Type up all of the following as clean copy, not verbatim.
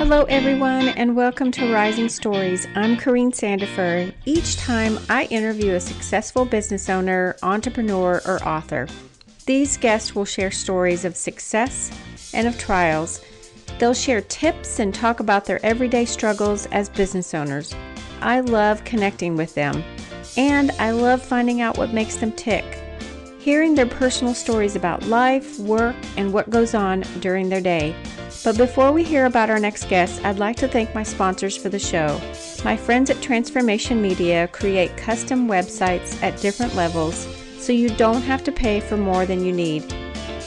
Hello, everyone, and welcome to Rising Stories. I'm Corine Sandifer. Each time I interview a successful business owner, entrepreneur, or author. These guests will share stories of success and of trials. They'll share tips and talk about their everyday struggles as business owners. I love connecting with them, and I love finding out what makes them tick. Hearing their personal stories about life, work, and what goes on during their day. But before we hear about our next guest, I'd like to thank my sponsors for the show. My friends at Transformation Media create custom websites at different levels so you don't have to pay for more than you need.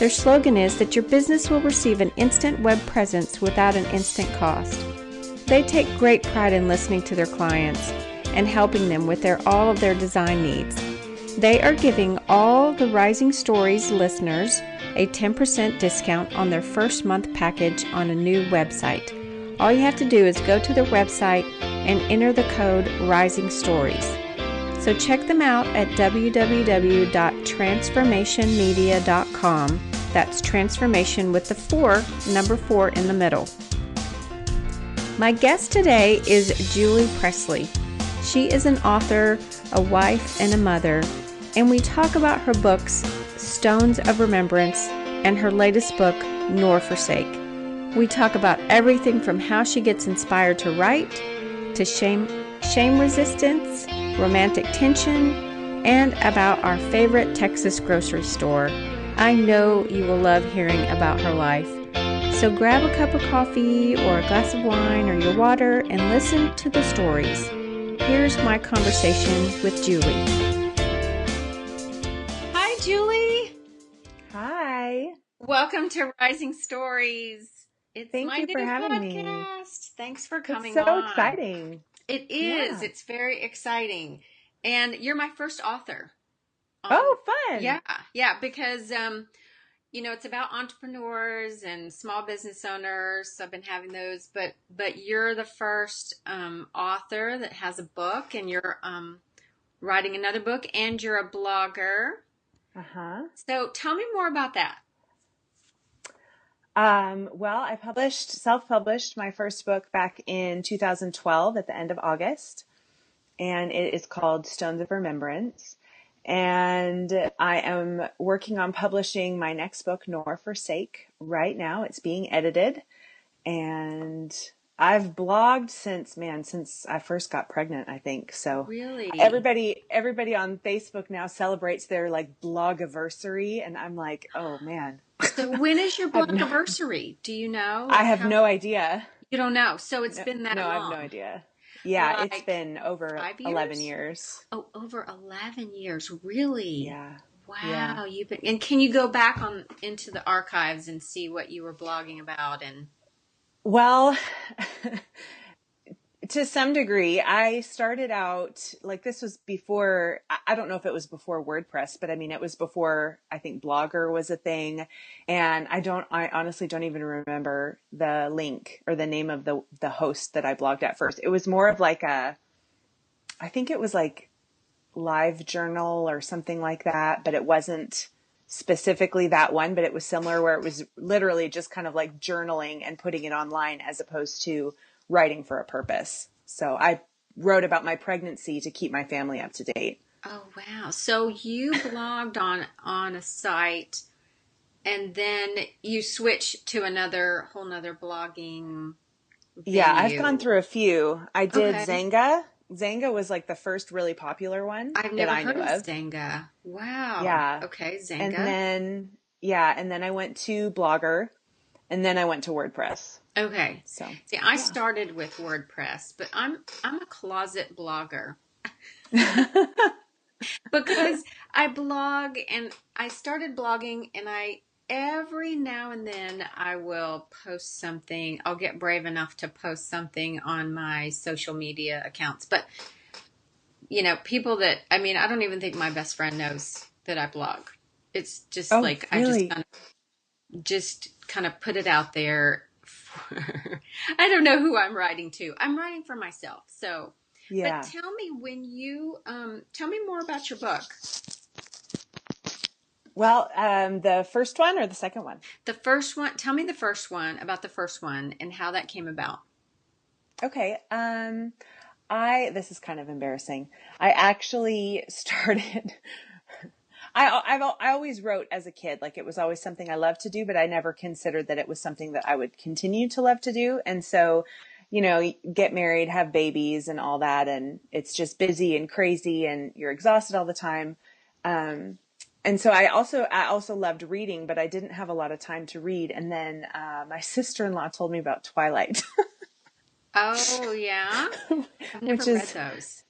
Their slogan is that your business will receive an instant web presence without an instant cost. They take great pride in listening to their clients and helping them with all of their design needs. They are giving all the Rising Stories listeners a 10% discount on their first month package on a new website. All you have to do is go to their website and enter the code Rising Stories. So check them out at www.transformationmedia.com. That's transformation with the number 4 in the middle. My guest today is Julie Presley. She is an author, a wife, and a mother, and we talk about her books, Stones of Remembrance, and her latest book, Nor Forsake. We talk about everything from how she gets inspired to write, to shame resistance, romantic tension, and about our favorite Texas grocery store. I know you will love hearing about her life. So grab a cup of coffee or a glass of wine or your water and listen to the stories. Here's my conversation with Julie. Hi, Julie. Hi. Welcome to Rising Stories. It's Thank my you new for having me. podcast. Thanks for It's coming so on. exciting. It is. Yeah. It's very exciting. And you're my first author. Oh, fun. Yeah, because it's about entrepreneurs and small business owners. So I've been having those, but you're the first author that has a book, and you're writing another book, and you're a blogger. Uh-huh. So tell me more about that. Well, I self-published my first book back in 2012 at the end of August, and it is called Stones of Remembrance. And I am working on publishing my next book, Nor Forsake, right now. It's being edited, and I've blogged since I first got pregnant, I think. So Really? everybody on Facebook now celebrates their like blogiversary, and I'm like, oh man. So when is your blogiversary? Do you know? I have no idea. You don't know. So it's been that long. No, I have no idea. Yeah, Like it's been over 5 years? 11 years. Oh, over 11 years. Really? Yeah. Wow. Yeah. And can you go back into the archives and see what you were blogging about? And well, to some degree, I started out like this was before, I don't know if it was before WordPress, but I mean, it was before I think Blogger was a thing. And I honestly don't even remember the link or the name of the host that I blogged at first. It was more of like I think it was like Live Journal or something like that, but it wasn't specifically that one, but it was similar where it was literally just kind of like journaling and putting it online as opposed to writing for a purpose. So I wrote about my pregnancy to keep my family up to date. oh, wow. So you blogged on a site, and then you switched to whole nother blogging venue. Yeah, I've gone through a few. I did Okay. Zanga. Zanga was like the first really popular one I've that never I heard knew of of. Zanga. Wow. Yeah. Okay, Zanga. And then I went to Blogger, and then I went to WordPress. Okay. So see, I started with WordPress, but I'm a closet blogger because I blog, and I started blogging, and every now and then I will post something. I'll get brave enough to post something on my social media accounts, but people I don't even think my best friend knows that I blog. It's just like really? I just kind of put it out there. I don't know who I'm writing to. I'm writing for myself. So, Yeah. But tell me tell me more about your book. Well, the first one or the second one? The first one, tell me the first one, about the first one and how that came about. Okay. This is kind of embarrassing. I actually started, I always wrote as a kid, like it was always something I loved to do, but I never considered that it was something that I would continue to love to do. And so, get married, have babies and all that. And it's just busy and crazy and you're exhausted all the time. And so I also loved reading, but I didn't have a lot of time to read. And then, my sister-in-law told me about Twilight. Oh, yeah? I've never read those.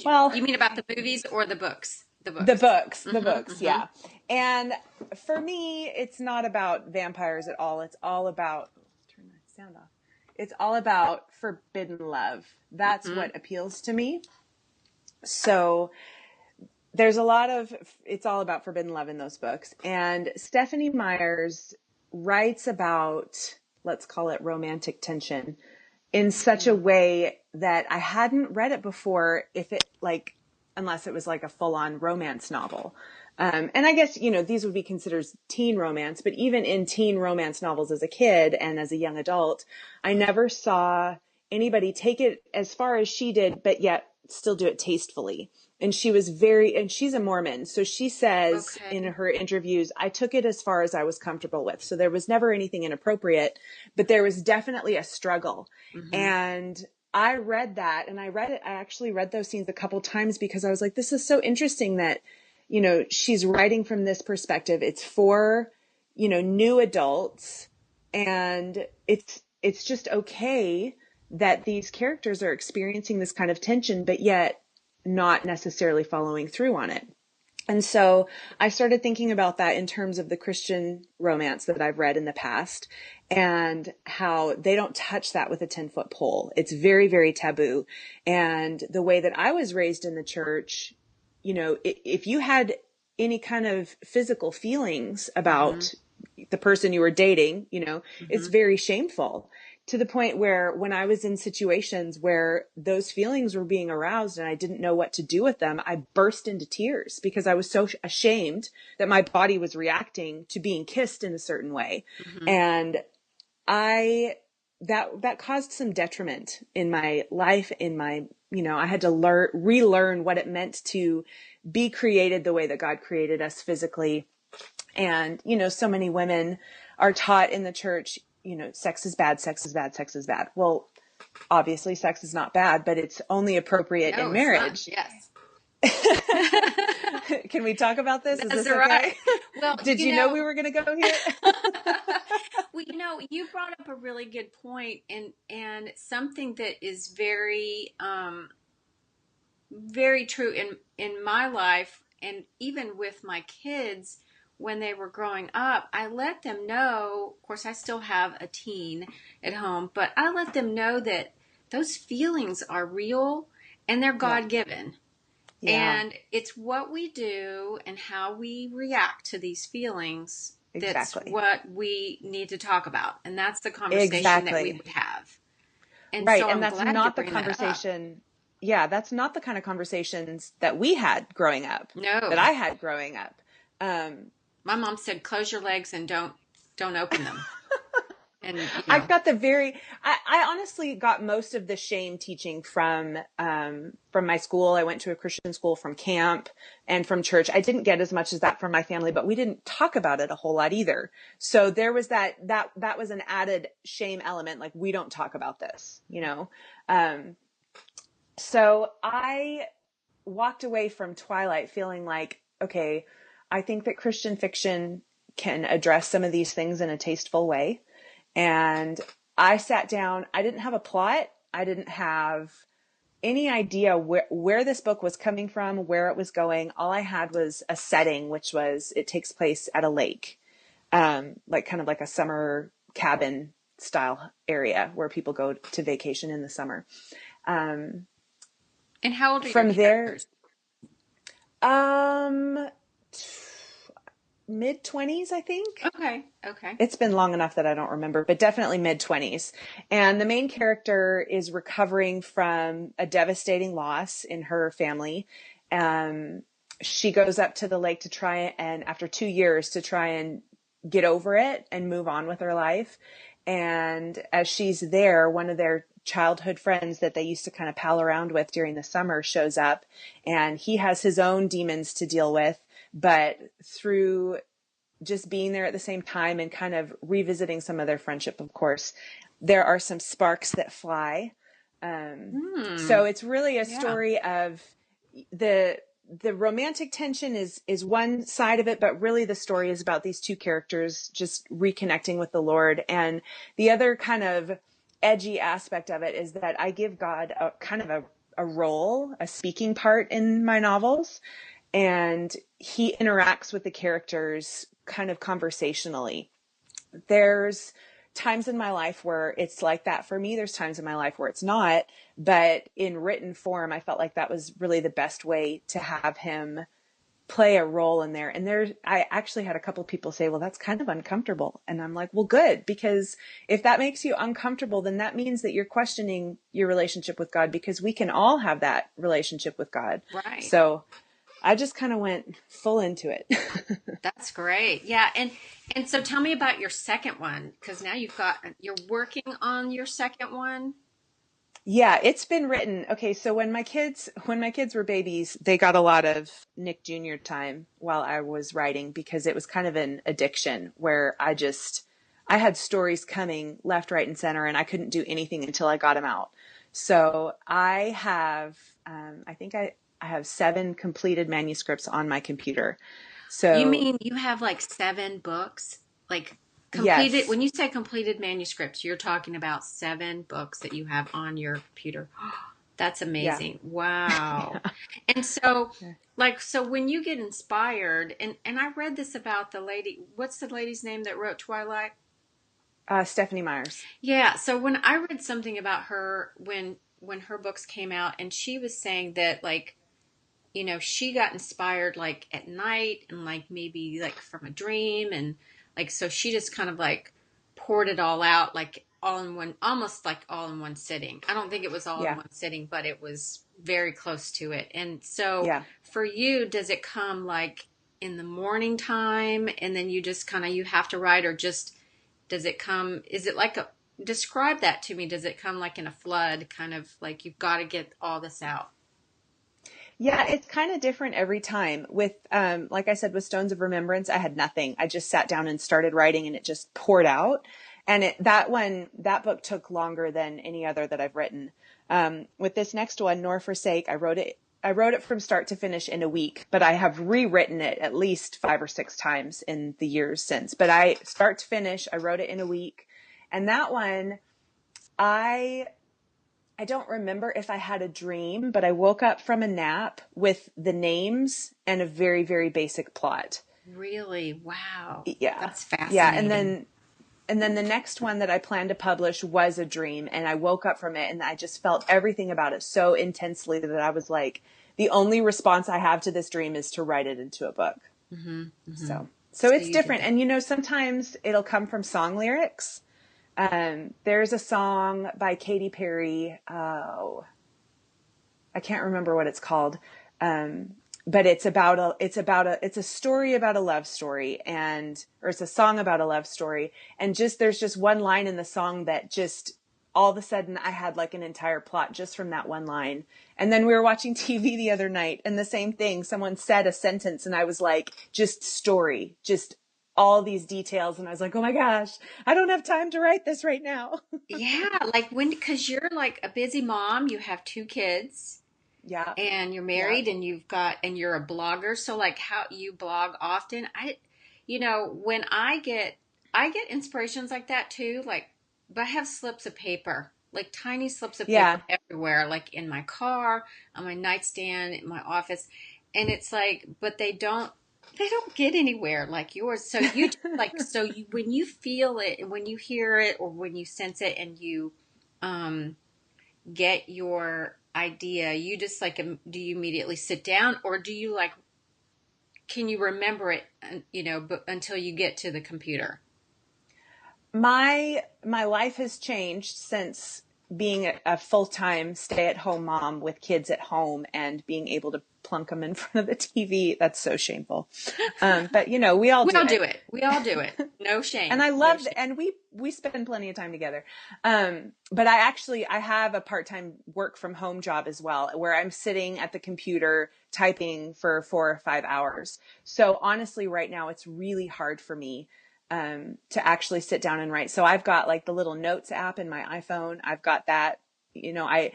Well, you mean about the movies or the books? The books, yeah. And for me, it's not about vampires at all. It's all about, turn my sound off. It's all about forbidden love. That's what appeals to me. So there's it's all about forbidden love in those books. And Stephanie Meyers writes about, let's call it romantic tension, in such a way that I hadn't read it before, unless it was like a full-on romance novel. And I guess, these would be considered teen romance, but even in teen romance novels as a kid and as a young adult, I never saw anybody take it as far as she did, but yet still do it tastefully. And she's a Mormon. So she says in her interviews, I took it as far as I was comfortable with. So there was never anything inappropriate, but there was definitely a struggle. And I read that and I actually read those scenes a couple times because I was like, this is so interesting that, she's writing from this perspective. It's for, new adults, and it's just okay that these characters are experiencing this kind of tension, but yet not necessarily following through on it. And so I started thinking about that in terms of the Christian romance that I've read in the past and how they don't touch that with a 10-foot pole. It's very, very taboo. And the way that I was raised in the church, if you had any kind of physical feelings about the person you were dating, it's very shameful. To the point where when I was in situations where those feelings were being aroused and I didn't know what to do with them, I burst into tears because I was so ashamed that my body was reacting to being kissed in a certain way. And that caused some detriment in my life, I had to relearn what it meant to be created the way that God created us physically. And, so many women are taught in the church, sex is bad, sex is bad, sex is bad. Well, obviously sex is not bad, but it's only appropriate in marriage. Yes. Can we talk about this? That's is this okay? Right. Well, did you know we were going to go here? Well, you brought up a really good point and something that is very, very true in my life, and even with my kids. When they were growing up, I let them know, of course I still have a teen at home, but I let them know that those feelings are real and they're God-given. Yeah. And it's what we do and how we react to these feelings that's what we need to talk about. And that's the conversation that we would have. And right. So and that's not the conversation. Yeah, that's not the kind of conversations that we had growing up. No. That I had growing up. My mom said, close your legs and don't open them. And I got I honestly got most of the shame teaching from my school. I went to a Christian school, from camp and from church. I didn't get as much as that from my family, but we didn't talk about it a whole lot either. So there was that was an added shame element. Like, we don't talk about this, so I walked away from Twilight feeling like, okay, I think that Christian fiction can address some of these things in a tasteful way. And I sat down. I didn't have a plot. I didn't have any idea where this book was coming from, where it was going. All I had was a setting, which was, it takes place at a lake, like kind of like a summer cabin style area where people go to vacation in the summer. And how old are from your there? Mid-20s, I think. Okay. It's been long enough that I don't remember, but definitely mid-20s. And the main character is recovering from a devastating loss in her family. she goes up to the lake to try and after 2 years to try and get over it and move on with her life. And as she's there, one of their childhood friends that they used to kind of pal around with during the summer shows up, and he has his own demons to deal with. But through just being there at the same time and kind of revisiting some of their friendship, of course, there are some sparks that fly. So it's really a story of the romantic tension is one side of it, but really the story is about these two characters just reconnecting with the Lord. And the other kind of edgy aspect of it is that I give God a kind of a role, a speaking part in my novels. And he interacts with the characters kind of conversationally. There's times in my life where it's like that for me. There's times in my life where it's not. But in written form, I felt like that was really the best way to have him play a role in there. And I actually had a couple people say, well, that's kind of uncomfortable. And I'm like, well, good, because if that makes you uncomfortable, then that means that you're questioning your relationship with God, because we can all have that relationship with God. Right. So I just kind of went full into it. That's great. Yeah. And so tell me about your second one, because now you're working on your second one. Yeah, it's been written. Okay, so when my kids were babies, they got a lot of Nick Jr. time while I was writing, because it was kind of an addiction where I had stories coming left, right, and center, and I couldn't do anything until I got them out. So I have, I think I have 7 completed manuscripts on my computer. So You mean you have like 7 books? Like completed, yes. when you say completed manuscripts, you're talking about 7 books that you have on your computer. That's amazing. Yeah. Wow. And so, so when you get inspired, and I read this about the lady, what's the lady's name that wrote Twilight? Stephanie Myers. Yeah. So when I read something about her, when her books came out, and she was saying that, like, she got inspired like at night, and like maybe like from a dream, and like so she just kind of like poured it all out, like all in one, almost like all in one sitting. I don't think it was all in Yeah. one sitting, but it was very close to it. And so Yeah. for you, does it come like in the morning time, and then you just kind of you have to write, or just does it come, is it like a, describe that to me, does it come like in a flood, kind of like you've got to get all this out? Yeah, it's kind of different every time. With, like I said, with Stones of Remembrance, I had nothing. I just sat down and started writing, and it just poured out. And that book took longer than any other that I've written. With this next one, Nor Forsake, I wrote it from start to finish in a week, but I have rewritten it at least 5 or 6 times in the years since. But start to finish, I wrote it in a week. And that one, I don't remember if I had a dream, but I woke up from a nap with the names and a very, very basic plot. Really? Wow. Yeah. That's fascinating. Yeah. And then the next one that I planned to publish was a dream, and I woke up from it and I just felt everything about it so intensely that I was like, the only response I have to this dream is to write it into a book. Mm-hmm, mm-hmm. So it's different. And sometimes it'll come from song lyrics. There's a song by Katy Perry. Oh, I can't remember what it's called. But it's a story about a love story, or it's a song about a love story. And there's just one line in the song that just all of a sudden I had like an entire plot just from that one line. And then we were watching TV the other night, and the same thing, someone said a sentence and I was like, just story, just all these details. And I was like, oh my gosh, I don't have time to write this right now. Yeah, like because you're like a busy mom, you have 2 kids. Yeah. And you're married, and and you're a blogger. So like, how you blog often? When I get inspirations like that too, like, but I have slips of paper, like tiny slips of paper everywhere, like in my car, on my nightstand, in my office. And it's like, but they don't get anywhere like yours. So you like, when you feel it, and when you hear it, or when you sense it, and you, get your idea, you just like, do you immediately sit down, or do you like, can you remember it, but until you get to the computer? My life has changed since being a full-time stay-at-home mom with kids at home and being able to plunk them in front of the TV. That's so shameful. But you know, we all do it. We all do it. No shame. And I No love, shame. and we spend plenty of time together. But I have a part-time work from home job as well, where I'm sitting at the computer typing for 4 or 5 hours. So honestly, right now, it's really hard for me to actually sit down and write. So I've got like the little notes app in my iPhone. I've got that, you know, I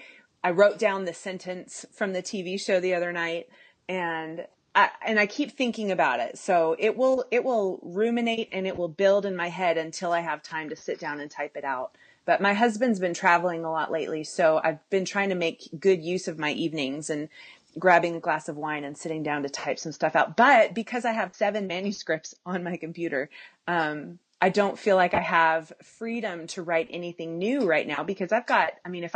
wrote down the sentence from the TV show the other night, and I keep thinking about it. So it will ruminate and it will build in my head until I have time to sit down and type it out. But my husband's been traveling a lot lately, so I've been trying to make good use of my evenings and grabbing a glass of wine and sitting down to type some stuff out. But because I have 7 manuscripts on my computer, I don't feel like I have freedom to write anything new right now, because I've got, I mean, if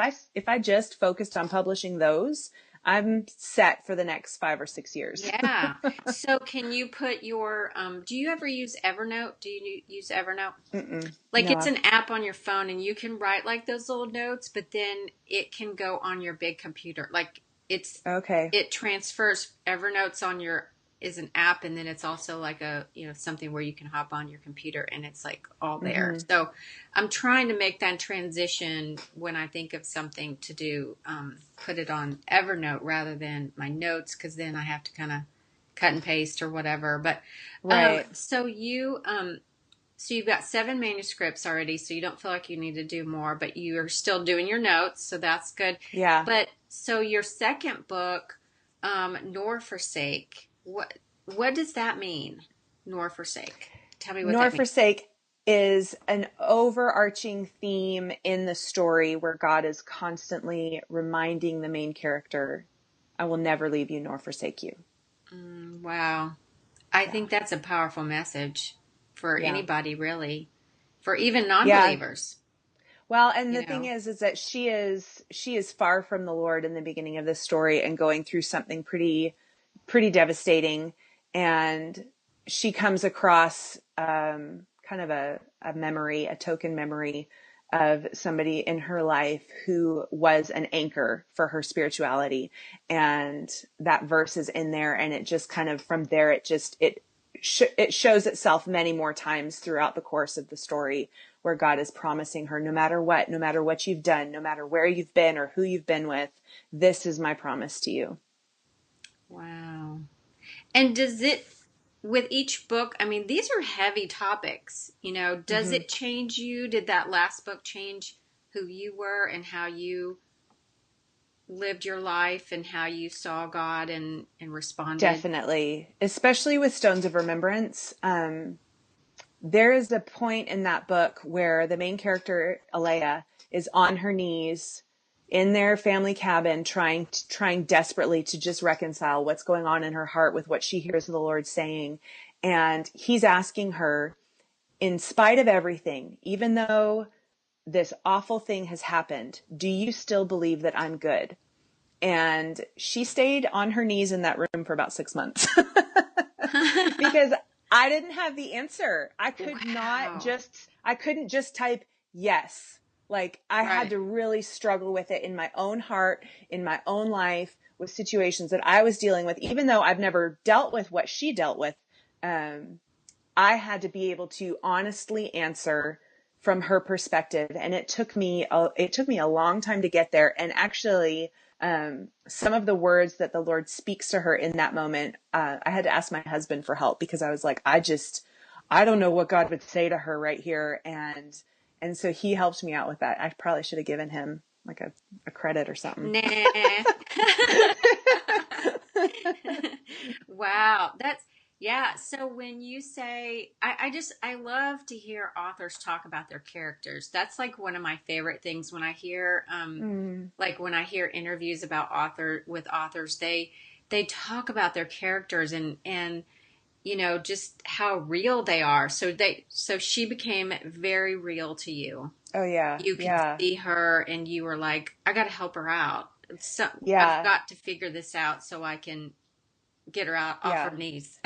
I just focused on publishing those, I'm set for the next 5 or 6 years. Yeah. So can you put your, do you ever use Evernote? Do you use Evernote? Like No. it's an app on your phone and you can write like those little notes, but then it can go on your big computer. Like Okay. it transfers. Evernote's on your, is an app, and then it's also like a, you know, something where you can hop on your computer and it's like all there. So I'm trying to make that transition when I think of something to do, put it on Evernote rather than my notes, because then I have to kind of cut and paste or whatever. But Right. so you've got 7 manuscripts already, so you don't feel like you need to do more, but you are still doing your notes, so that's good. Yeah. But so your second book, Nor Forsake, what does that mean? Nor forsake. Tell me what Nor that means. forsake is an overarching theme in the story where God is constantly reminding the main character, I will never leave you nor forsake you. Wow. I think that's a powerful message for anybody, really, for even non-believers. Well, and the thing is that she is far from the Lord in the beginning of this story and going through something pretty devastating. And she comes across kind of a memory, a token memory of somebody in her life who was an anchor for her spirituality. And that verse is in there, and it just kind of, from there, it shows itself many more times throughout the course of the story, where God is promising her, no matter what you've done, no matter where you've been or who you've been with, this is my promise to you. Wow. And does it, with each book, I mean, these are heavy topics, you know, does it change you? Did that last book change who you were and how you lived your life and how you saw God and responded? Definitely. Especially with Stones of Remembrance. There is a point in that book where the main character, Alea, is on her knees in their family cabin, trying desperately to just reconcile what's going on in her heart with what she hears the Lord saying. And he's asking her, in spite of everything, even though this awful thing has happened, do you still believe that I'm good? And she stayed on her knees in that room for about 6 months because I didn't have the answer. I couldn't just type yes. Like I had to really struggle with it in my own heart, in my own life, with situations that I was dealing with. Even though I've never dealt with what she dealt with, I had to be able to honestly answer from her perspective. And it took me a long time to get there. And actually, some of the words that the Lord speaks to her in that moment, I had to ask my husband for help, because I was like, I don't know what God would say to her right here. And so he helped me out with that. I probably should have given him like a credit or something. Nah. Wow. Yeah. So when you say, I love to hear authors talk about their characters. That's like one of my favorite things when I hear, like when I hear interviews about authors, they talk about their characters and, you know, just how real they are. So she became very real to you. Oh yeah. You could see her and you were like, I got to help her out. So I've got to figure this out so I can get her out off her knees.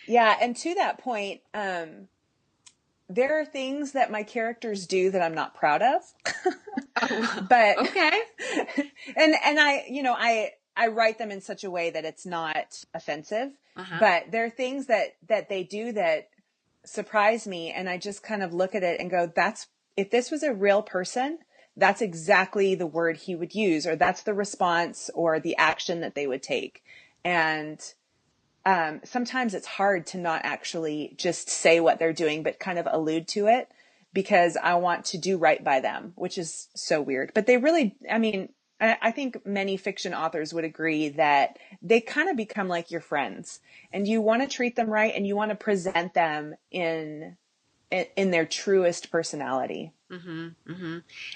Yeah. And to that point, there are things that my characters do that I'm not proud of. But, Okay. and I, I write them in such a way that it's not offensive, but there are things that they do that surprise me. And I just kind of look at it and go, if this was a real person, that's exactly the word he would use, or that's the response or the action that they would take. And sometimes it's hard to not actually just say what they're doing, but kind of allude to it, because I want to do right by them, which is so weird. But they really, I mean, I think many fiction authors would agree that they kind of become like your friends, and you want to treat them right, and you want to present them in their truest personality,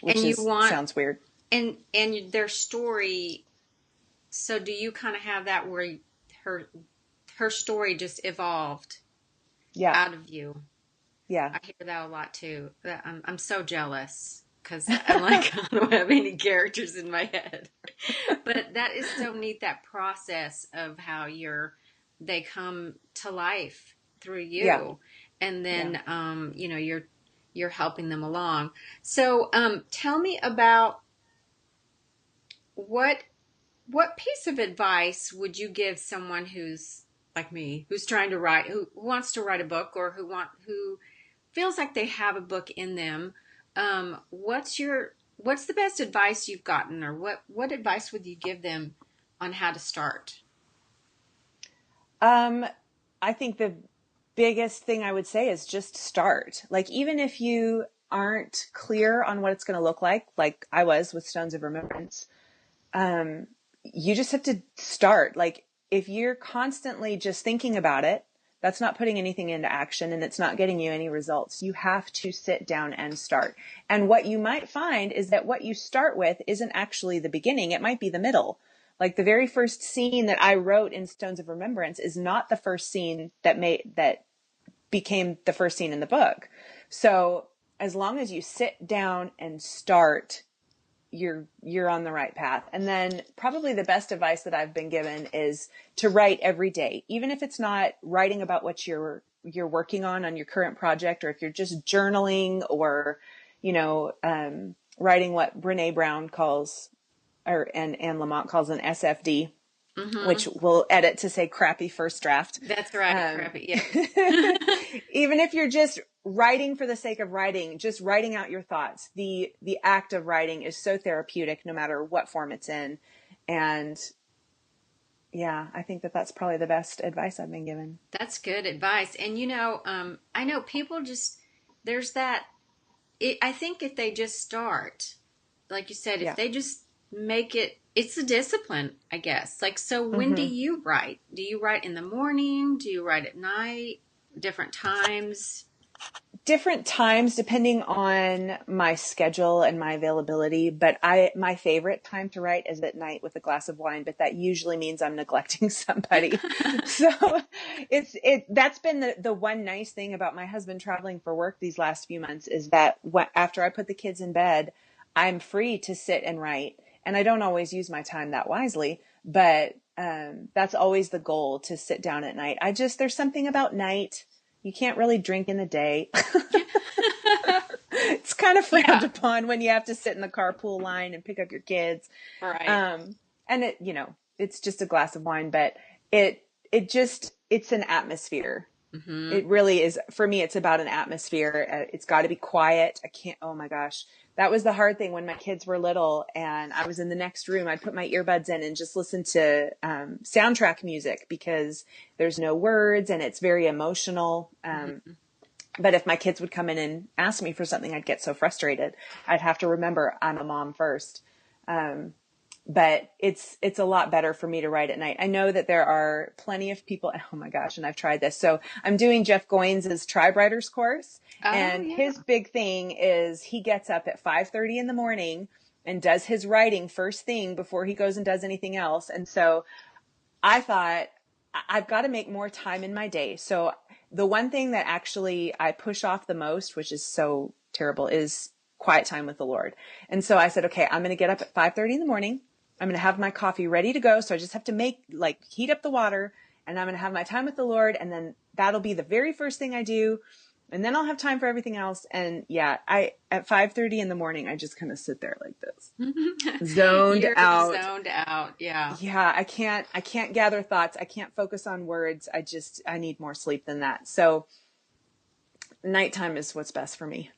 which sounds weird. And their story. So do you kind of have that where her story just evolved out of you? Yeah. I hear that a lot too. I'm so jealous because I don't have any characters in my head. But that is so neat, that process of how they come to life through you. Yeah. And then you're helping them along. So tell me about what piece of advice would you give someone who's like me, who's trying to write, who wants to write a book, or who feels like they have a book in them? What's the best advice you've gotten, or what advice would you give them on how to start? I think the biggest thing I would say is just start. Like, even if you aren't clear on what it's going to look like I was with Stones of Remembrance, you just have to start. Like, if you're constantly just thinking about it, that's not putting anything into action, and it's not getting you any results. You have to sit down and start. And what you might find is that what you start with isn't actually the beginning. It might be the middle. Like, the very first scene that I wrote in Stones of Remembrance is not the first scene that became the first scene in the book. So as long as you sit down and start, you're on the right path. And then probably the best advice that I've been given is to write every day, even if it's not writing about what you're working on your current project, or if you're just journaling, or writing what Brene Brown calls, and Anne Lamott calls, an SFD, which we'll edit to say crappy first draft. That's right, crappy. Yeah. Even if you're just writing for the sake of writing, just writing out your thoughts. The act of writing is so therapeutic, no matter what form it's in. And yeah, I think that's probably the best advice I've been given. That's good advice. And I know people there's that. I think if they just start, like you said, if they just make it's a discipline, I guess. Like, so when do you write? Do you write in the morning? Do you write at night? Different times? Different times, depending on my schedule and my availability. But my favorite time to write is at night with a glass of wine, but that usually means I'm neglecting somebody. So that's been the one nice thing about my husband traveling for work these last few months, is that after I put the kids in bed, I'm free to sit and write. And I don't always use my time that wisely, but that's always the goal, to sit down at night. There's something about night. You can't really drink in the day. It's kind of frowned upon when you have to sit in the carpool line and pick up your kids. Right. And it's just a glass of wine, but it's an atmosphere. Mm-hmm. It really is. For me, it's about an atmosphere. It's got to be quiet. Oh my gosh. That was the hard thing when my kids were little and I was in the next room. I'd put my earbuds in and just listen to soundtrack music, because there's no words and it's very emotional. But if my kids would come in and ask me for something, I'd get so frustrated. I'd have to remember I'm a mom first. But it's a lot better for me to write at night. I know that there are plenty of people. Oh my gosh. And I've tried this. So I'm doing Jeff Goins' Tribe Writers course. And his big thing is he gets up at 5:30 in the morning and does his writing first thing before he goes and does anything else. And so I thought, I've got to make more time in my day. So the one thing that actually I push off the most, which is so terrible, is quiet time with the Lord. And so I said, okay, I'm going to get up at 5:30 in the morning. I'm going to have my coffee ready to go. So I just have to heat up the water, and I'm going to have my time with the Lord. And then that'll be the very first thing I do. And then I'll have time for everything else. And yeah, at 5:30 in the morning, I just kind of sit there like this, zoned You're out. zoned out. Yeah. Yeah, I can't gather thoughts. I can't focus on words. I need more sleep than that. So nighttime is what's best for me.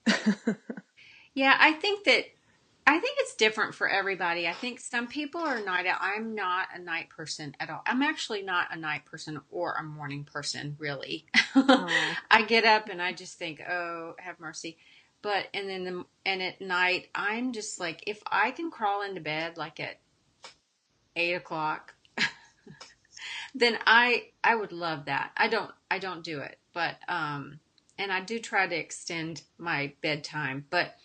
Yeah, I think it's different for everybody. I think some people are night out. I'm not a night person at all. I'm actually not a night person or a morning person, really. Oh, I get up and I just think, oh, have mercy. But and at night, I'm just like, if I can crawl into bed like at 8 o'clock, then I would love that. I don't do it, but and I do try to extend my bedtime, but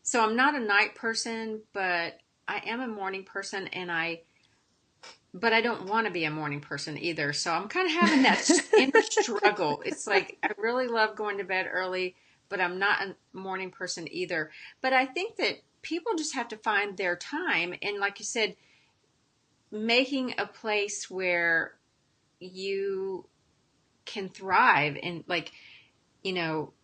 so I'm not a night person, but I am a morning person, but I don't want to be a morning person either. So I'm kind of having that inner struggle. It's like I really love going to bed early, but I'm not a morning person either. But I think that people just have to find their time, and like you said, making a place where you can thrive and like,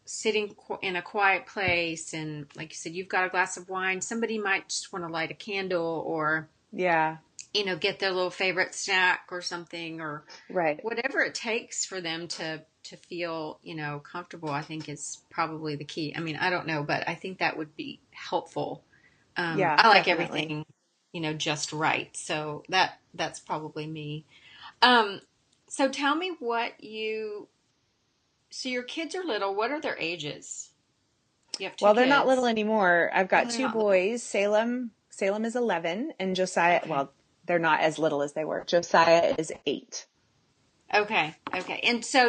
sitting in a quiet place, and like you said, you've got a glass of wine. Somebody might just want to light a candle, or yeah, get their little favorite snack or something, or right. whatever it takes for them to feel, comfortable. I think is probably the key. I mean, I don't know, but I think that would be helpful. Yeah, I like definitely. everything, just right. So that's probably me. Um, so tell me so your kids are little. What are their ages? You have two Well, they're not little kids. anymore. I've Oh, got they're two not little. boys. Salem is 11, and Josiah, Okay. well, they're not as little as they were. Josiah is 8. Okay. Okay. And so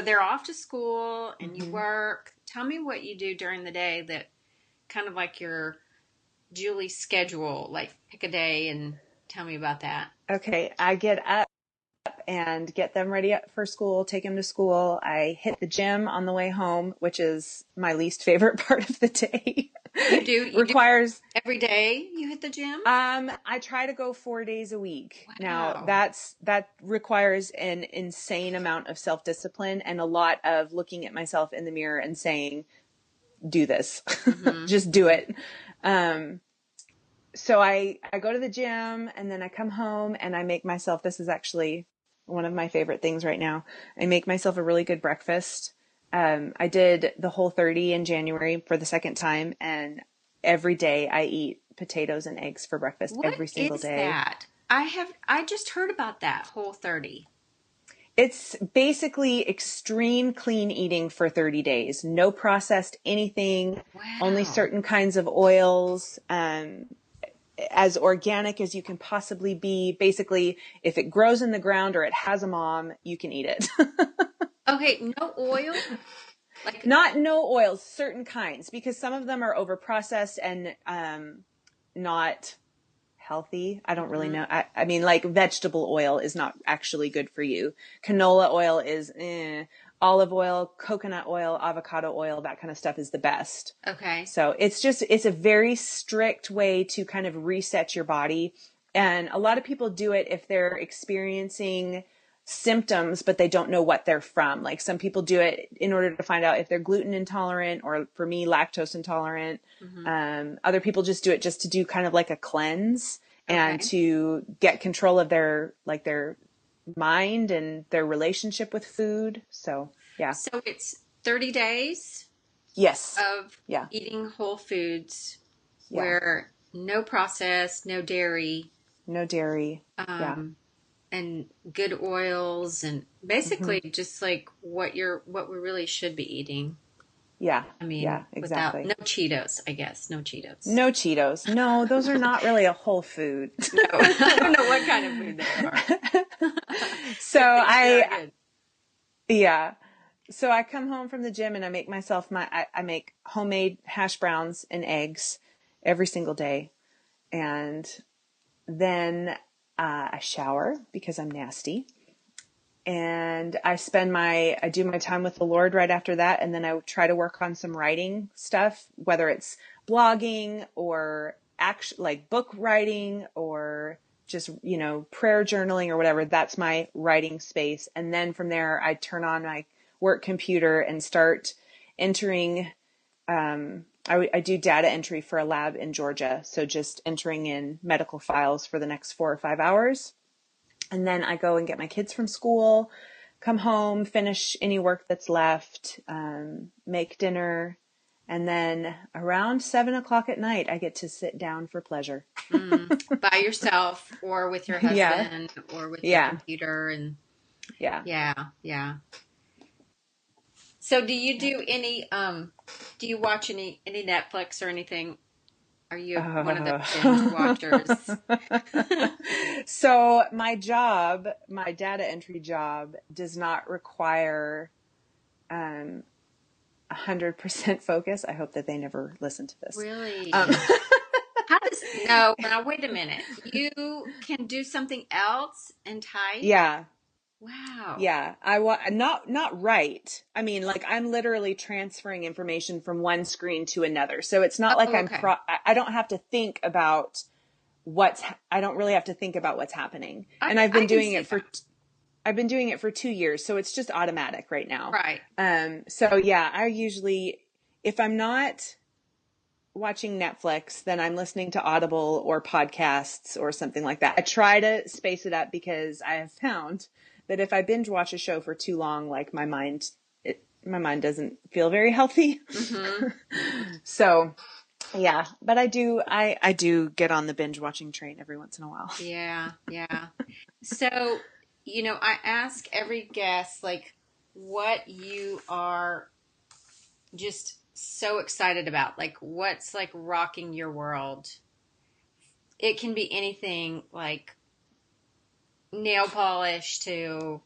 they're off to school and you Hmm. work. Tell me what you do during the day that kind of like your Julie schedule, like pick a day and tell me about that. Okay, I get up and get them ready for school, take them to school. I hit the gym on the way home, which is my least favorite part of the day. You do Requires every day you hit the gym? I try to go 4 days a week. Now Wow. that requires an insane amount of self-discipline and a lot of looking at myself in the mirror and saying, do this. Mm-hmm. Just do Mm-hmm. it. Um, so I go to the gym and then I come home and I make myself, this is actually one of my favorite things right now. I make myself a really good breakfast. I did the Whole30 in January for the second time, and every day I eat potatoes and eggs for breakfast What every single is day. that? I just heard about that Whole30. It's basically extreme clean eating for 30 days. No processed anything, only Wow. certain kinds of oils, as organic as you can possibly be. Basically, if it grows in the ground or it has a mom, you can eat it. Okay, no oil? Like, Not no oils, certain kinds, because some of them are over processed and not healthy. I don't really mhm. know. I mean, like vegetable oil is not actually good for you. Canola oil is olive oil, coconut oil, avocado oil, that kind of stuff is the best. Okay. So it's a very strict way to kind of reset your body. And a lot of people do it if they're experiencing symptoms, but they don't know what they're from. Like some people do it in order to find out if they're gluten intolerant, or for me, lactose intolerant. Hmm. Other people just do it just to do kind of like a cleanse and Okay. to get control of their mind and their relationship with food. So yeah. So it's 30 days Yes. of Yeah. eating whole foods Yeah. where no processed, no dairy, No dairy. Yeah. um, and good oils, and Hmm. basically just like what we really should be eating. Yeah. I mean, Yeah, without exactly. no Cheetos, I guess. No Cheetos. No Cheetos. No, those are not really a whole food. No, I don't know what kind of food they are, So but they sure are good. yeah. So I come home from the gym and I make myself I make homemade hash browns and eggs every single day. And then I shower because I'm nasty. And I do my time with the Lord right after that. And then I try to work on some writing stuff, whether it's blogging or like book writing or just, prayer journaling or whatever. That's my writing space. And then from there, I turn on my work computer and start entering. I do data entry for a lab in Georgia. So just entering in medical files for the next 4 or 5 hours. And then I go and get my kids from school, come home, finish any work that's left, make dinner. And then around 7 o'clock at night, I get to sit down for pleasure. By yourself or with your husband or with your computer. And yeah. So do you do any, do you watch any Netflix or anything? Are you one of the binge watchers? So my job, my data entry job, does not require 100% focus. I hope that they never listen to this. Really? Now wait a minute. You can do something else and type? Yeah. Wow. Yeah. Not right. I mean, like I'm literally transferring information from one screen to another. So it's not like I don't have to think about I don't really have to think about what's happening. And I've been doing it for 2 years. So it's just automatic right now. Right. So yeah, I usually, if I'm not watching Netflix, then I'm listening to Audible or podcasts or something like that. I try to space it up because I have found that if I binge watch a show for too long, like my mind doesn't feel very healthy. Mm-hmm. So yeah, but I do get on the binge watching train every once in a while. Yeah. So, I ask every guest, like, what you are just so excited about, like, what's like rocking your world. It can be anything, like nail polish to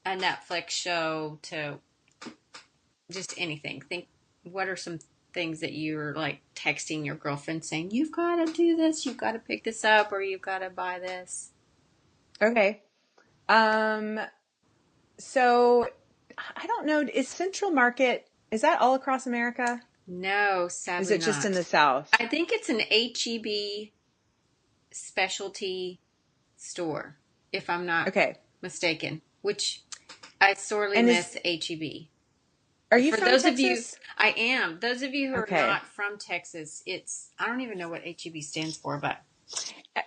a Netflix show to just anything. What are some things that you're like texting your girlfriend saying, you've got to do this, you've got to pick this up, or you've got to buy this? Okay. So I don't know, is Central Market, is that all across America? No, sadly Is it just in the South? I think it's an H-E-B specialty store, if I'm not mistaken, which I sorely miss H-E-B. Are you from Texas? I am. Those of you who are not from Texas, I don't even know what H-E-B stands for, but.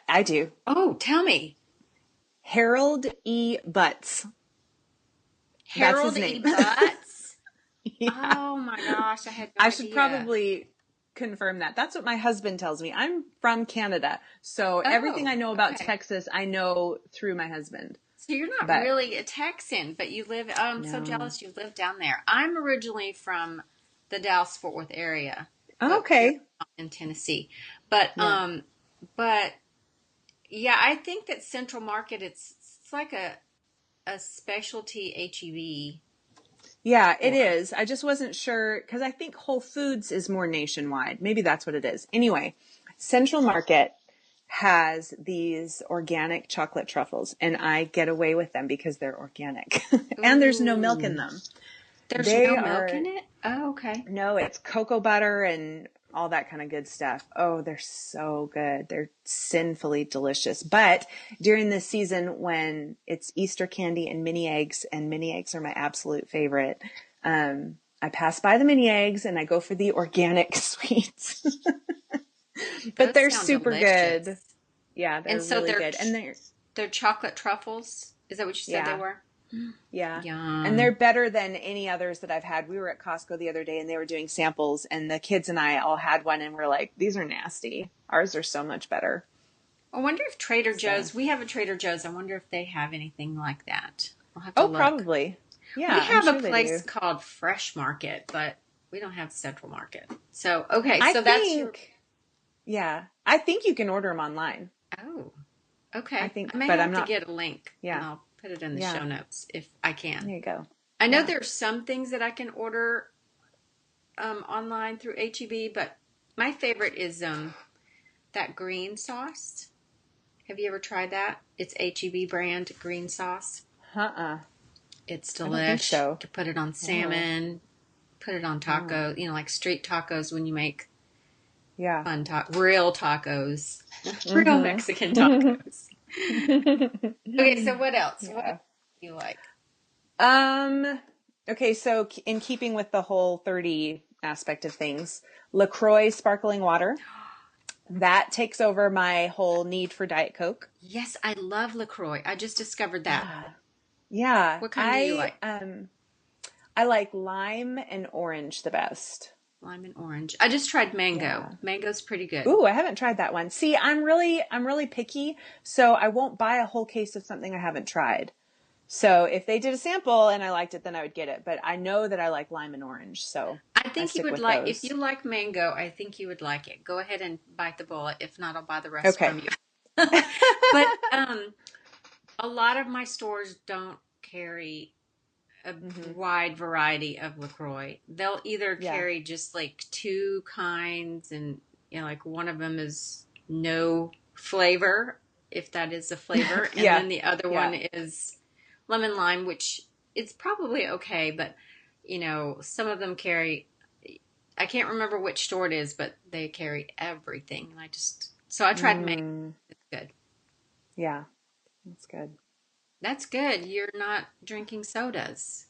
I do. Oh, tell me. Harold E. Butts. Harold E. Butts? Yeah. Oh my gosh, I had no idea. I should probably confirm that. That's what my husband tells me. I'm from Canada, so everything I know about Texas, I know through my husband. So you're not really a Texan, but you live, I'm so jealous you live down there. I'm originally from the Dallas-Fort Worth area. Oh, okay. In Tennessee. But yeah, I think that Central Market, it's like a specialty H-E-B. Yeah, it is. I just wasn't sure because I think Whole Foods is more nationwide. Maybe that's what it is. Anyway, Central Market has these organic chocolate truffles, and I get away with them because they're organic. And there's no milk in them. There's no milk in it? Oh, okay. No, it's cocoa butter and all that kind of good stuff. Oh, they're so good. They're sinfully delicious. But during this season when it's Easter candy and mini eggs are my absolute favorite, I pass by the mini eggs and I go for the organic sweets. But they're super good. Yeah, they're really good. And they're chocolate truffles. Is that what you said they were? Yeah. Yum. And they're better than any others that I've had. We were at Costco the other day and they were doing samples and the kids and I all had one and we're like, these are nasty. Ours are so much better. I wonder if Trader Joe's, we have a Trader Joe's. I wonder if they have anything like that. I'll have to look. Probably. Yeah. We have a place called Fresh Market, but we don't have Central Market. So, okay. Yeah. I think you can order them online. Oh, okay. I may have to get a link. Yeah. And I'll put it in the show notes if I can. There you go. I know there's some things that I can order online through H-E-B, but my favorite is that green sauce. Have you ever tried that? It's H-E-B brand green sauce. It's delish. I don't think so. You can put it on salmon, put it on tacos, like street tacos when you make fun real tacos, real Mexican tacos. Okay, so what else? What do you like? Okay, so in keeping with the whole 30 aspect of things, LaCroix sparkling water, that takes over my whole need for Diet Coke. Yes, I love LaCroix. I just discovered that. Yeah. Yeah. What kind do you like? I like lime and orange the best. Lime and orange. I just tried mango. Yeah. Mango's pretty good. Ooh, I haven't tried that one. See, I'm really picky, so I won't buy a whole case of something I haven't tried. So if they did a sample and I liked it, then I would get it. But I know that I like lime and orange, so I I think you stick would with like, if those. you like mango, I think you would like it. Go ahead and bite the bullet. If not, I'll buy the rest Okay. from you. But a lot of my stores don't carry a wide variety of LaCroix. They'll either Yeah. carry just like two kinds, and like one of them is no flavor, if that is a flavor, and Yeah. then the other Yeah. one is lemon lime, which is probably okay, but some of them carry. I can't remember which store it is, but they carry everything, and I tried mango. It's good. Yeah. That's good. That's good. You're not drinking sodas.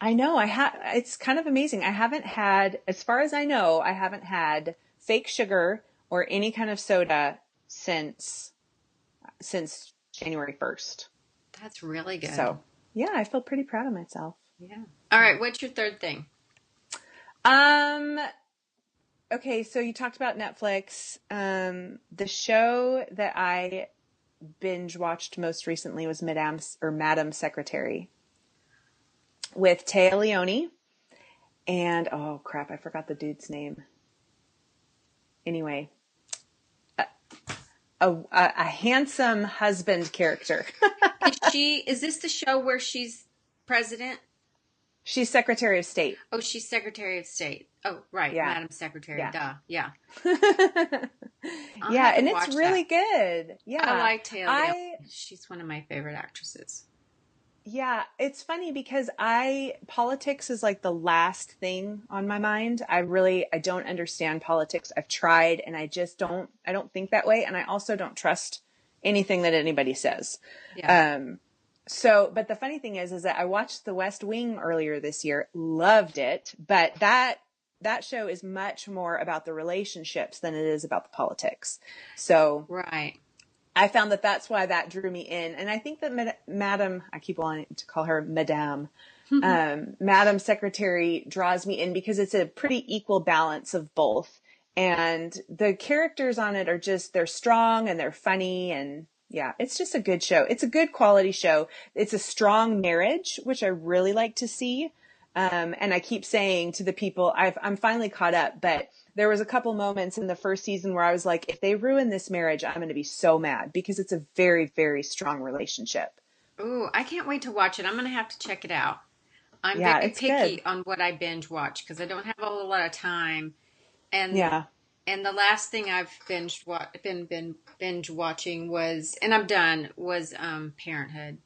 I know. It's kind of amazing. I haven't had, as far as I know, I haven't had fake sugar or any kind of soda since January 1st. That's really good. So, yeah, I feel pretty proud of myself. Yeah. All right. What's your third thing? Okay, so you talked about Netflix. The show that I binge watched most recently was Madam Secretary with Téa Leoni and oh crap, I forgot the dude's name. Anyway, a handsome husband character. Is this the show where she's president? She's Secretary of State. Oh, she's Secretary of State. Oh, right. Yeah. Madam Secretary. Yeah. Duh. Yeah. Yeah, and it's really good. Yeah. I like Taylor. She's one of my favorite actresses. Yeah, it's funny because politics is like the last thing on my mind. I don't understand politics. I've tried and I don't think that way. And I also don't trust anything that anybody says. Yeah. But the funny thing is that I watched The West Wing earlier this year, loved it, but that show is much more about the relationships than it is about the politics. So right. I found that that's why that drew me in. And I think that Madam, I keep wanting to call her Madame, Madam Secretary draws me in because it's a pretty equal balance of both. And the characters on it are they're strong and they're funny and yeah, it's just a good show. It's a good quality show. It's a strong marriage, which I really like to see. And I keep saying to the people, I'm finally caught up, but there was a couple moments in the first season where I was like, if they ruin this marriage, I'm going to be so mad because it's a very, very strong relationship. Ooh, I can't wait to watch it. I'm going to have to check it out. I'm very picky on what I binge watch because I don't have a whole lot of time. And and the last thing I've been binge watching was, and I'm done, was Parenthood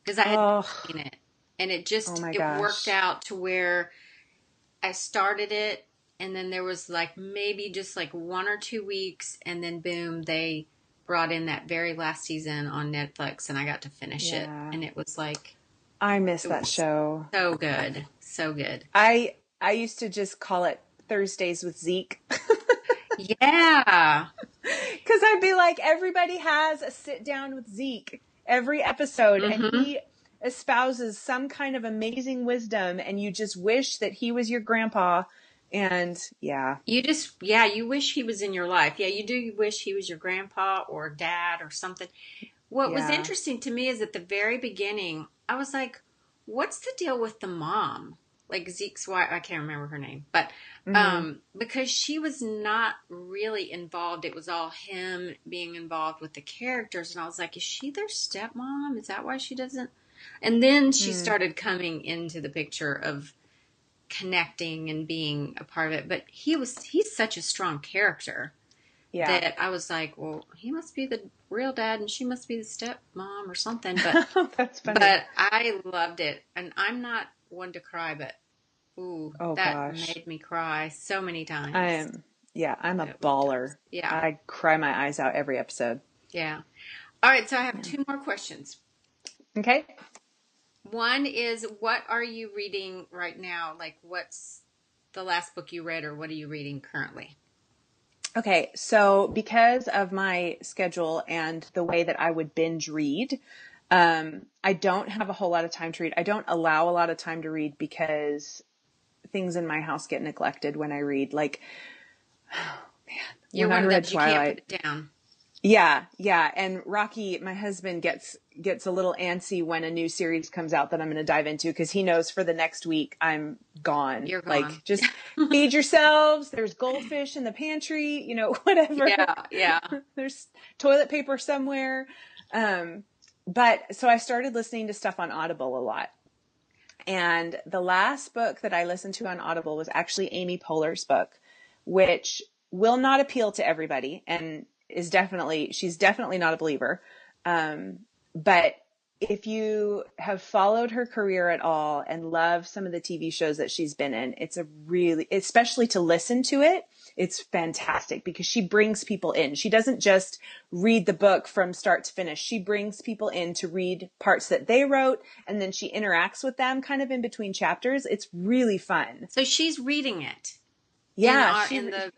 because I had seen it, and it worked out to where I started it, and then there was like maybe just like 1 or 2 weeks, and then boom, they brought in that very last season on Netflix, and I got to finish it, and it was like I miss that show. So good, so good. I used to just call it Thursdays with Zeke. Yeah. Because I'd be like, everybody has a sit down with Zeke every episode, and he espouses some kind of amazing wisdom, and you just wish that he was your grandpa. And you wish he was in your life. Yeah, you do. You wish he was your grandpa or dad or something. What was interesting to me is at the very beginning, I was like, what's the deal with the mom? Like Zeke's wife, I can't remember her name, but because she was not really involved, it was all him being involved with the characters, and I was like, is she their stepmom? Is that why she doesn't? And then she started coming into the picture of connecting and being a part of it. But he's such a strong character that I was like, well, he must be the real dad, and she must be the stepmom or something. But that's funny. But I loved it, and I'm not one to cry, but. Ooh, made me cry so many times. I'm a baller. Yeah. I cry my eyes out every episode. Yeah. All right, so I have 2 more questions. Okay. One is, what are you reading right now? Like, what's the last book you read, or what are you reading currently? Okay, so because of my schedule and the way that I would binge read, I don't have a whole lot of time to read. I don't allow a lot of time to read because things in my house get neglected when I read. Like, You're when I one of read those, you can't put Twilight. it down. Yeah, yeah. And Rocky, my husband, gets a little antsy when a new series comes out that I'm going to dive into because he knows for the next week I'm gone. You're gone. Like, just feed yourselves. There's goldfish in the pantry, whatever. Yeah, yeah. There's toilet paper somewhere. But so I started listening to stuff on Audible a lot. And the last book that I listened to on Audible was actually Amy Poehler's book, which will not appeal to everybody and she's definitely not a believer. But if you have followed her career at all and love some of the TV shows that she's been in, it's especially to listen to it, it's fantastic because she brings people in. She doesn't just read the book from start to finish. She brings people in to read parts that they wrote, and then she interacts with them kind of in between chapters. It's really fun. So she's reading it. Yeah. In the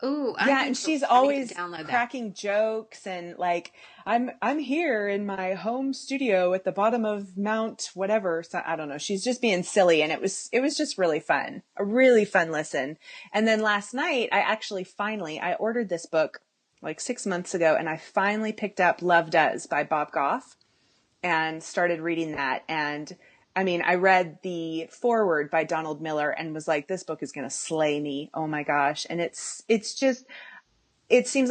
Ooh, And she's I need always to download that. cracking jokes and like, I'm here in my home studio at the bottom of Mount whatever. So I don't know. She's just being silly, and it was just really fun. A really fun listen. And then last night I ordered this book like 6 months ago, and I finally picked up Love Does by Bob Goff and started reading that. And I mean, I read the foreword by Donald Miller and was like, this book is going to slay me. Oh my gosh. And it seems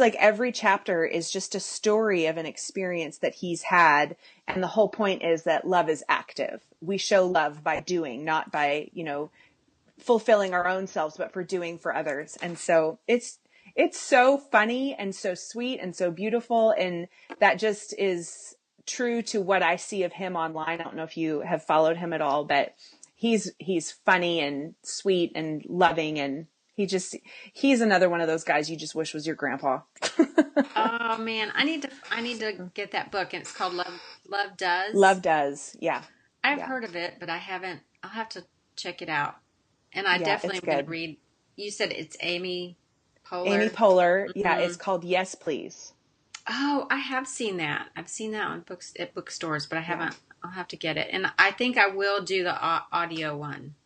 like every chapter is just a story of an experience that he's had. And the whole point is that love is active. We show love by doing, not by, fulfilling our own selves, but for doing for others. And so it's so funny and so sweet and so beautiful. And that just is true to what I see of him online. I don't know if you have followed him at all, but he's funny and sweet and loving, and he's another one of those guys you just wish was your grandpa. Oh man, I need to get that book, and it's called Love Does. Love Does. Yeah. I've heard of it, but I haven't. I'll have to check it out. And I definitely am going to read. You said it's Amy Poehler. Amy Poehler. Mm-hmm. Yeah, it's called Yes, Please. Oh, I have seen that. I've seen that on books at bookstores, but I haven't. Yeah. I'll have to get it, and I think I will do the audio one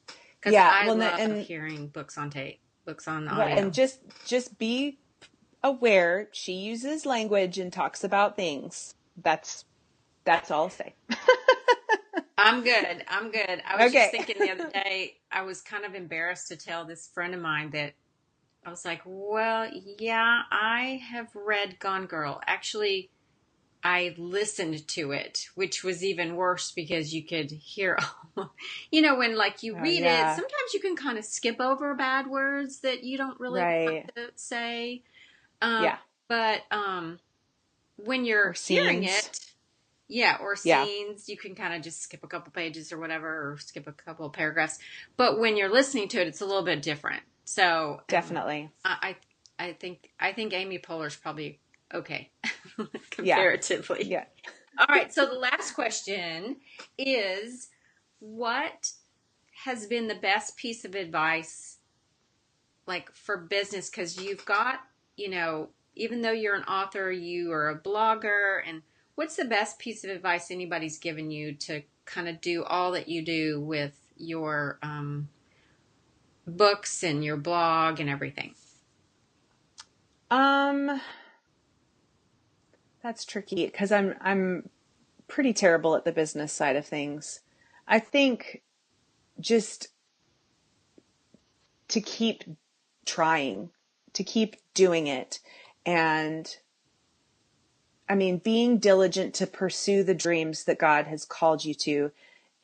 because I love hearing books on tape, books on audio. And just be aware she uses language and talks about things. That's all I'll say. I'm good. I was just thinking the other day, I was kind of embarrassed to tell this friend of mine that I was like, well, yeah, I have read Gone Girl. Actually, I listened to it, which was even worse because you could hear, when like you read it, sometimes you can kind of skip over bad words that you don't really want to say. But when you're hearing it, or scenes, you can kind of just skip a couple pages or whatever, or skip a couple of paragraphs. But when you're listening to it, it's a little bit different. So definitely, I think Amy Poehler's probably okay comparatively. Yeah. All right. So the last question is, what has been the best piece of advice, like for business? Because you've got, even though you're an author, you are a blogger, and what's the best piece of advice anybody's given you to kind of do all that you do with your books and your blog and everything? That's tricky because I'm pretty terrible at the business side of things. I think just to keep trying, to keep doing it. And I mean, being diligent to pursue the dreams that God has called you to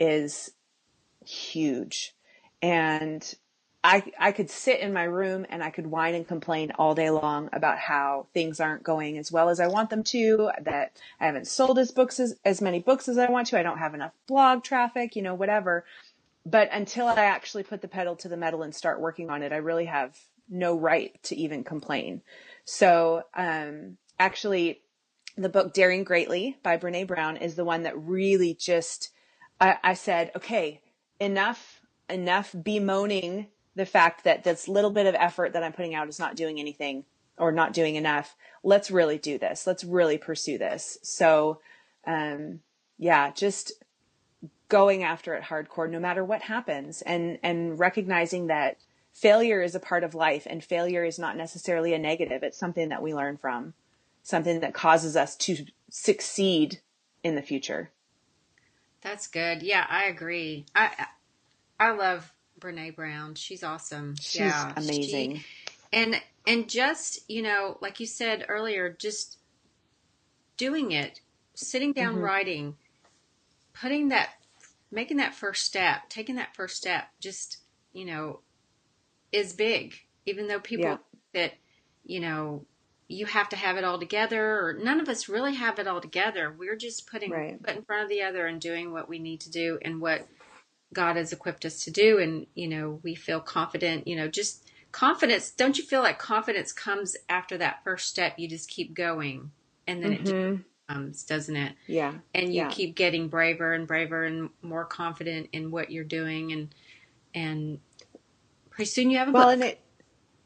is huge. And I could sit in my room and I could whine and complain all day long about how things aren't going as well as I want them to, that I haven't sold as many books as I want to. I don't have enough blog traffic, whatever. But until I actually put the pedal to the metal and start working on it, I really have no right to even complain. So, actually, the book Daring Greatly by Brene Brown is the one that really just I said, okay, enough bemoaning the fact that this little bit of effort that I'm putting out is not doing anything or not doing enough. Let's really do this. Let's really pursue this. So, just going after it hardcore, no matter what happens, and recognizing that failure is a part of life, and failure is not necessarily a negative. It's something that we learn from, something that causes us to succeed in the future. That's good. Yeah, I agree. I love Brene Brown. She's awesome. She's amazing. And just, like you said earlier, just doing it, sitting down, writing, making that first step, taking that first step, just, is big. Even though people think that, you have to have it all together, or none of us really have it all together. We're just putting foot in front of the other and doing what we need to do and what God has equipped us to do. And, we feel confident, just confidence. Don't you feel like confidence comes after that first step? You just keep going, and then it just comes, doesn't it? Yeah. And you keep getting braver and braver and more confident in what you're doing. And pretty soon you have a book.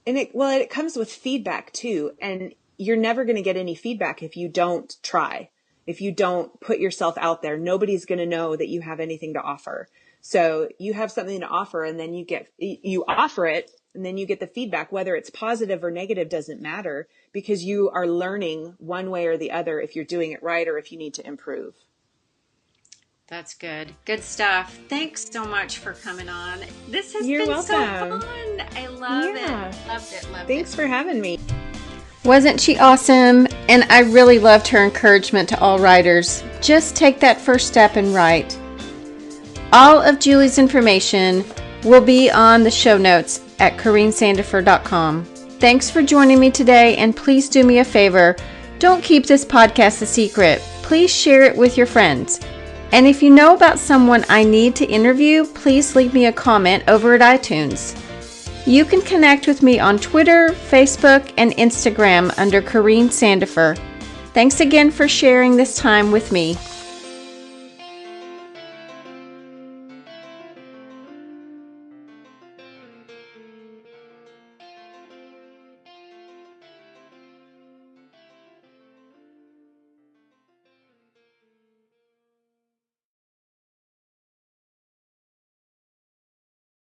It comes with feedback too. And you're never going to get any feedback if you don't try, if you don't put yourself out there. Nobody's going to know that you have anything to offer. So you have something to offer, and then you offer it, and then you get the feedback. Whether it's positive or negative doesn't matter, because you are learning one way or the other if you're doing it right or if you need to improve. That's good. Good stuff. Thanks so much for coming on. This has You're been welcome. so fun. I love it. Loved it. Thanks for having me. Wasn't she awesome? And I really loved her encouragement to all writers. Just take that first step and write. All of Julie's information will be on the show notes at CorineSandifer.com. Thanks for joining me today, and please do me a favor. Don't keep this podcast a secret. Please share it with your friends. And if you know about someone I need to interview, please leave me a comment over at iTunes. You can connect with me on Twitter, Facebook, and Instagram under Corine Sandifer. Thanks again for sharing this time with me.